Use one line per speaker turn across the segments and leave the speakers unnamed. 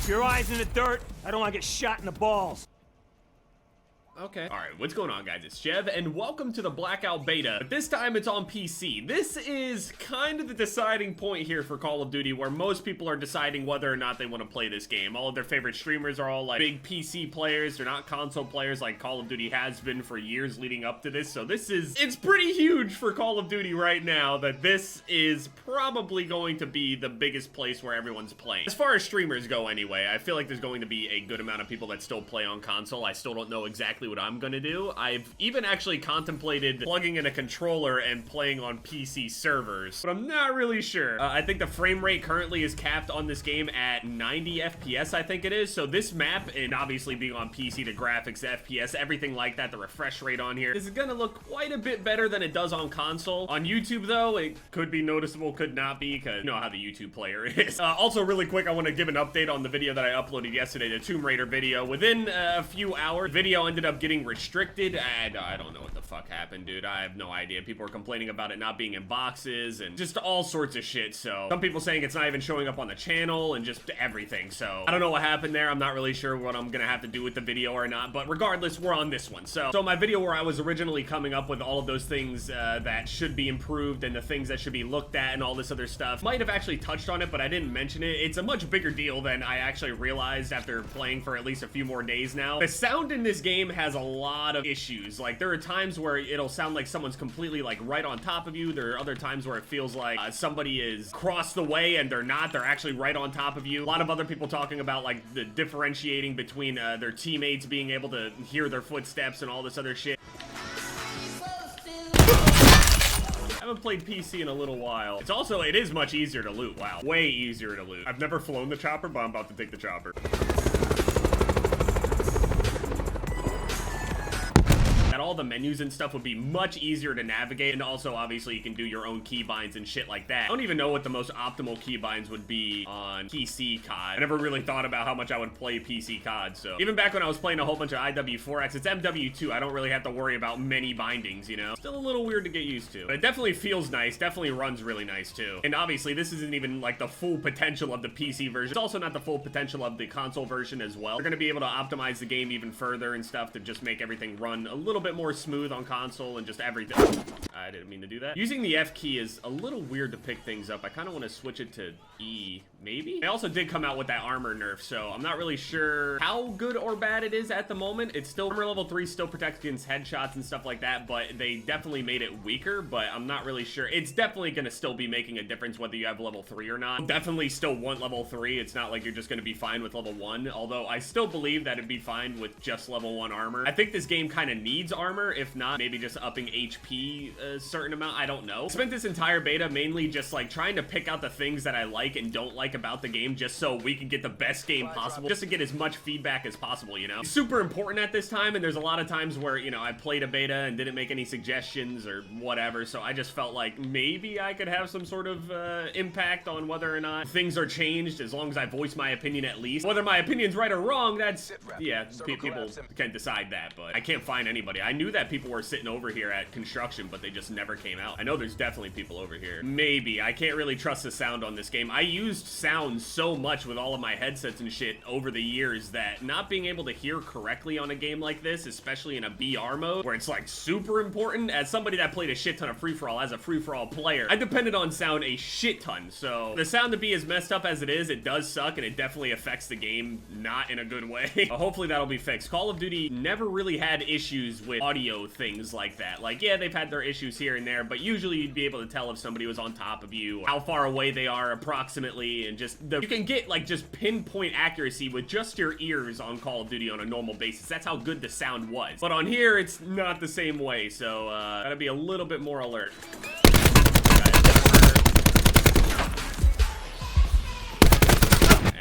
Keep your eyes in the dirt. I don't want to get shot in the balls.
Okay. All right, what's going on, guys? It's Jev, and welcome to the Blackout beta, but this time it's on PC. This is kind of the deciding point here for Call of Duty, where most people are deciding whether or not they want to play this game. All of their favorite streamers are all like big PC players. They're not console players like Call of Duty has been for years leading up to this, so it's pretty huge for Call of Duty right now that this is probably going to be the biggest place where everyone's playing. As far as streamers go anyway, I feel like there's going to be a good amount of people that still play on console. I still don't know exactly what I'm gonna do. I've even actually contemplated plugging in a controller and playing on PC servers, but I'm not really sure. I think the frame rate currently is capped on this game at 90 FPS, I think it is. So this map, and obviously being on PC, the graphics, the FPS, everything like that, the refresh rate on here is gonna look quite a bit better than it does on console. On YouTube though, it could be noticeable, could not be, because you know how the YouTube player is. Also really quick, I want to give an update on the video that I uploaded yesterday, the Tomb Raider video. Within a few hours, the video ended up getting restricted, and I don't know what the fuck happened, dude. I have no idea. People were complaining about it not being in boxes and just all sorts of shit. So some people saying it's not even showing up on the channel and just everything. So I don't know what happened there. I'm not really sure what I'm gonna have to do with the video or not, but regardless, we're on this one. So my video where I was originally coming up with all of those things that should be improved and the things that should be looked at and all this other stuff might have actually touched on it, but I didn't mention it. It's a much bigger deal than I actually realized after playing for at least a few more days now. The sound in this game has a lot of issues. Like, there are times where it'll sound like someone's completely like right on top of you. There are other times where it feels like somebody is across the way and they're not. They're actually right on top of you. A lot of other people talking about like the differentiating between their teammates being able to hear their footsteps and all this other shit. I haven't played PC in a little while. It is much easier to loot. Wow, way easier to loot. I've never flown the chopper, but I'm about to take the chopper. All the menus and stuff would be much easier to navigate, and also obviously you can do your own keybinds and shit like that. I don't even know what the most optimal keybinds would be on PC COD. I never really thought about how much I would play PC COD, so even back when I was playing a whole bunch of IW4X, it's MW2. I don't really have to worry about many bindings, you know? Still a little weird to get used to, but it definitely feels nice, definitely runs really nice too. And obviously this isn't even like the full potential of the PC version. It's also not the full potential of the console version as well. We're gonna be able to optimize the game even further and stuff to just make everything run a little bit more smooth on console and just everything. I didn't mean to do that. Using the F key is a little weird to pick things up. I kind of want to switch it to E, maybe? They also did come out with that armor nerf, so I'm not really sure how good or bad it is at the moment. It's still armor level 3, still protects against headshots and stuff like that, but they definitely made it weaker, but I'm not really sure. It's definitely going to still be making a difference whether you have level 3 or not. Definitely still want level 3. It's not like you're just going to be fine with level 1, although I still believe that it'd be fine with just level 1 armor. I think this game kind of needs armor. If not, maybe just upping HP a certain amount. I don't know. I spent this entire beta mainly just like trying to pick out the things that I like and don't like about the game, just so we can get the best game possible, just to get as much feedback as possible, you know? It's super important at this time, and there's a lot of times where, you know, I played a beta and didn't make any suggestions or whatever, so I just felt like maybe I could have some sort of impact on whether or not things are changed, as long as I voice my opinion at least. Whether my opinion's right or wrong, that's, yeah, people can decide that, but I can't find anybody. I knew that people were sitting over here at construction, but they just never came out. I know there's definitely people over here. Maybe. I can't really trust the sound on this game. I used sound so much with all of my headsets and shit over the years that not being able to hear correctly on a game like this, especially in a BR mode, where it's like super important, as somebody that played a shit ton of free-for-all, as a free-for-all player, I depended on sound a shit ton. So the sound to be as messed up as it is, it does suck, and it definitely affects the game not in a good way. Hopefully that'll be fixed. Call of Duty never really had issues with audio things like that. Like, yeah, they've had their issues here and there, but usually you'd be able to tell if somebody was on top of you, or how far away they are approximately, and just you can get like just pinpoint accuracy with just your ears on Call of Duty on a normal basis. That's how good the sound was. But on here, it's not the same way, so gotta be a little bit more alert.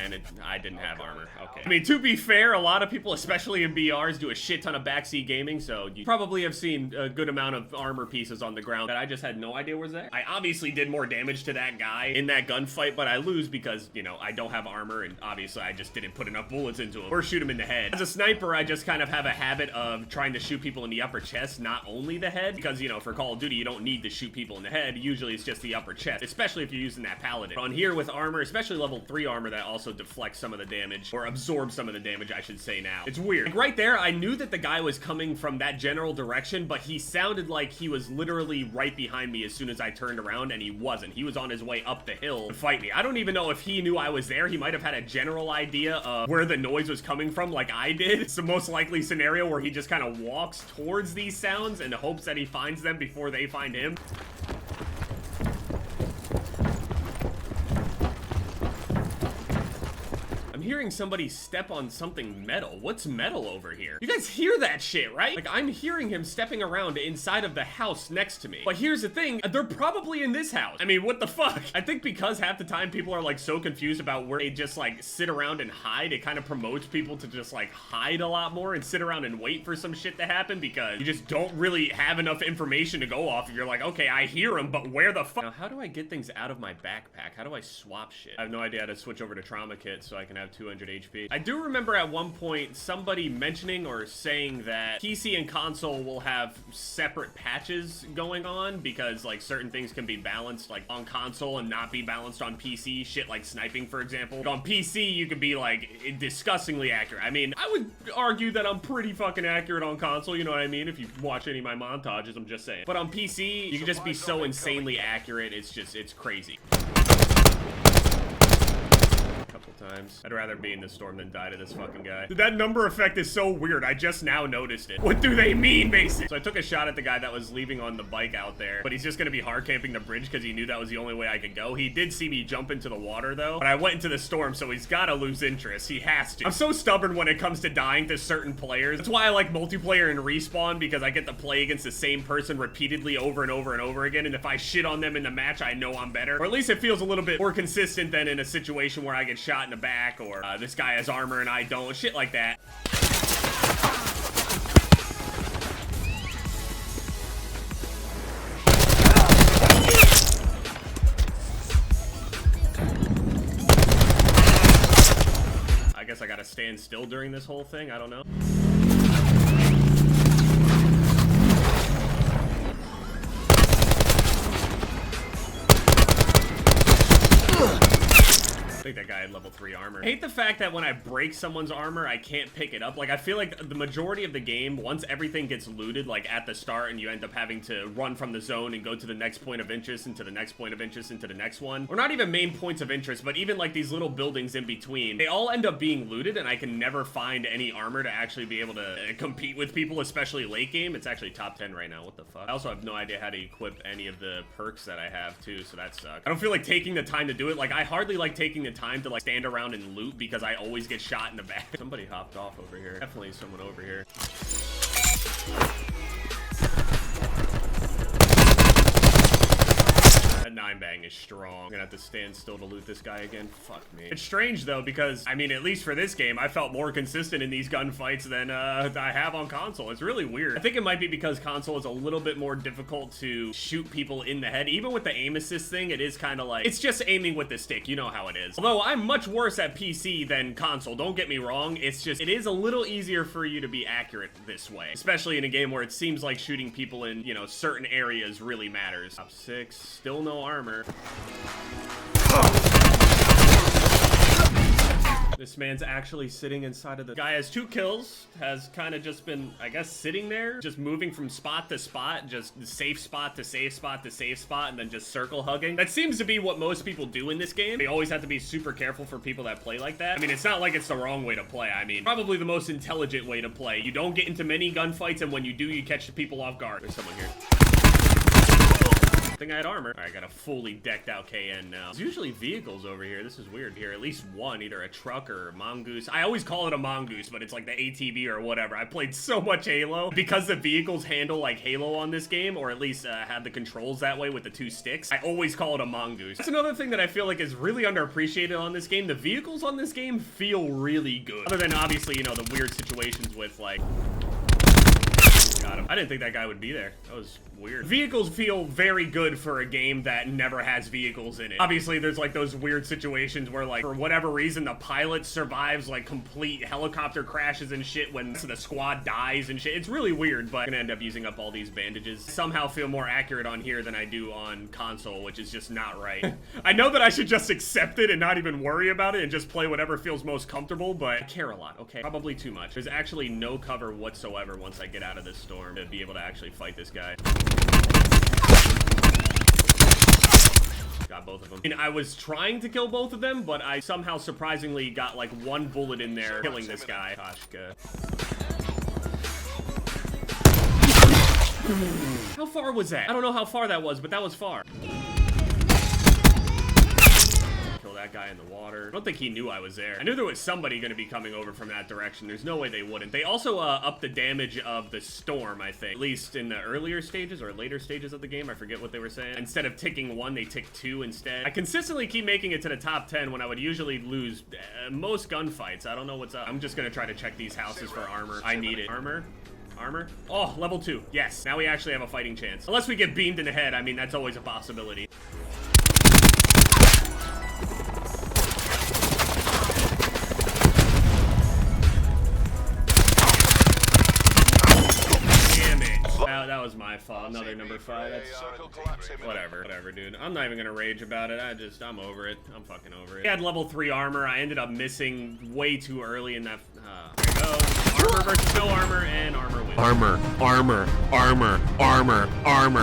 And I didn't have armor. Okay. I mean, to be fair, a lot of people, especially in BRs, do a shit ton of backseat gaming, so you probably have seen a good amount of armor pieces on the ground that I just had no idea was there. I obviously did more damage to that guy in that gunfight, but I lose because, you know, I don't have armor, and obviously I just didn't put enough bullets into him or shoot him in the head. As a sniper, I just kind of have a habit of trying to shoot people in the upper chest, not only the head, because, you know, for Call of Duty, you don't need to shoot people in the head. Usually it's just the upper chest, especially if you're using that paladin. But on here with armor, especially level 3 armor that also also deflect some of the damage, or absorb some of the damage, I should say now. It's weird. Like right there, I knew that the guy was coming from that general direction, but he sounded like he was literally right behind me as soon as I turned around, and he wasn't. He was on his way up the hill to fight me. I don't even know if he knew I was there. He might have had a general idea of where the noise was coming from like I did. It's the most likely scenario where he just kind of walks towards these sounds and hopes that he finds them before they find him. I'm hearing somebody step on something metal. What's metal over here? You guys hear that shit, right? Like, I'm hearing him stepping around inside of the house next to me. But here's the thing, they're probably in this house. I mean, what the fuck? I think because half the time people are like so confused about where they just like sit around and hide, it kind of promotes people to just like hide a lot more and sit around and wait for some shit to happen because you just don't really have enough information to go off. You're like, okay, I hear him, but where the fuck? Now, how do I get things out of my backpack? How do I swap shit? I have no idea how to switch over to trauma kit so I can have 200 HP. I do remember at one point somebody mentioning or saying that PC and console will have separate patches going on because like certain things can be balanced like on console and not be balanced on PC. Shit like sniping, for example. Like, on PC, you could be like disgustingly accurate. I mean, I would argue that I'm pretty fucking accurate on console, you know what I mean? If you watch any of my montages, I'm just saying. But on PC, you can just be so insanely accurate, it's crazy. Times. I'd rather be in the storm than die to this fucking guy. That number effect is so weird. I just now noticed it. What do they mean, Mason? So I took a shot at the guy that was leaving on the bike out there, but he's just gonna be hard camping the bridge because he knew that was the only way I could go. He did see me jump into the water though, but I went into the storm, so he's gotta lose interest. He has to. I'm so stubborn when it comes to dying to certain players. That's why I like multiplayer and respawn, because I get to play against the same person repeatedly over and over and over again, and if I shit on them in the match, I know I'm better. Or at least it feels a little bit more consistent than in a situation where I get shot in the back, or this guy has armor and I don't, shit like that. I guess I gotta stand still during this whole thing, I don't know. I think that guy had level 3 armor. I hate the fact that when I break someone's armor, I can't pick it up. Like, I feel like the majority of the game, once everything gets looted, like at the start, and you end up having to run from the zone and go to the next point of interest, and to the next point of interest, and to the next one. Or not even main points of interest, but even like these little buildings in between. They all end up being looted, and I can never find any armor to actually be able to compete with people, especially late game. It's actually top 10 right now. What the fuck? I also have no idea how to equip any of the perks that I have too, so that sucks. I don't feel like taking the time to do it. Like, I hardly like taking the time to like stand around and loot because I always get shot in the back. Somebody hopped off over here. Definitely someone over here. That 9-bang is strong. I'm gonna have to stand still to loot this guy again. Fuck me. It's strange though, because I mean, at least for this game, I felt more consistent in these gunfights than I have on console. It's really weird. I think it might be because console is a little bit more difficult to shoot people in the head. Even with the aim assist thing, it is kind of like, it's just aiming with the stick. You know how it is. Although I'm much worse at PC than console. Don't get me wrong. It's just, it is a little easier for you to be accurate this way. Especially in a game where it seems like shooting people in, you know, certain areas really matters. Top 6, still no armor. This man's actually sitting inside of the guy has 2 kills, has kind of just been, I guess, sitting there, just moving from spot to spot, just safe spot to safe spot to safe spot, and then just circle hugging. That seems to be what most people do in this game. They always have to be super careful for people that play like that. I mean, it's not like it's the wrong way to play. I mean, probably the most intelligent way to play. You don't get into many gunfights, and when you do, you catch the people off guard. There's someone here. I think I had armor. All right, I got a fully decked out KN now. There's usually vehicles over here. This is weird here. At least one, either a truck or a mongoose. I always call it a mongoose, but it's like the ATV or whatever. I played so much Halo because the vehicles handle like Halo on this game, or at least have the controls that way with the 2 sticks. I always call it a mongoose. That's another thing that I feel like is really underappreciated on this game. The vehicles on this game feel really good. Other than obviously, you know, the weird situations with like... Got him. I didn't think that guy would be there. That was weird. Vehicles feel very good for a game that never has vehicles in it. Obviously, there's like those weird situations where like, for whatever reason, the pilot survives like complete helicopter crashes and shit when the squad dies and shit. It's really weird, but I'm gonna end up using up all these bandages. Somehow feel more accurate on here than I do on console, which is just not right. I know that I should just accept it and not even worry about it and just play whatever feels most comfortable, but I care a lot, okay? Probably too much. There's actually no cover whatsoever once I get out of this storm to be able to actually fight this guy. Got both of them. And I was trying to kill both of them, but I somehow surprisingly got like one bullet in there killing this guy. Koshka. How far was that? I don't know how far that was, but that was far. Kill that guy in the water. I don't think he knew I was there. I knew there was somebody gonna be coming over from that direction. There's no way they wouldn't. They also upped the damage of the storm, I think. At least in the earlier stages or later stages of the game. I forget what they were saying. Instead of ticking 1, they tick 2 instead. I consistently keep making it to the top 10 when I would usually lose most gunfights. I don't know what's up. I'm just gonna try to check these houses for armor. I need it. Armor? Armor? Oh, level 2. Yes. Now we actually have a fighting chance. Unless we get beamed in the head. I mean, that's always a possibility. That was my fault. Another number 5. That's whatever, dude. I'm not even gonna rage about it. I'm over it. I'm fucking over it. He had level 3 armor. I ended up missing way too early in that. There we go. Armor versus no armor, and armor wins. Armor.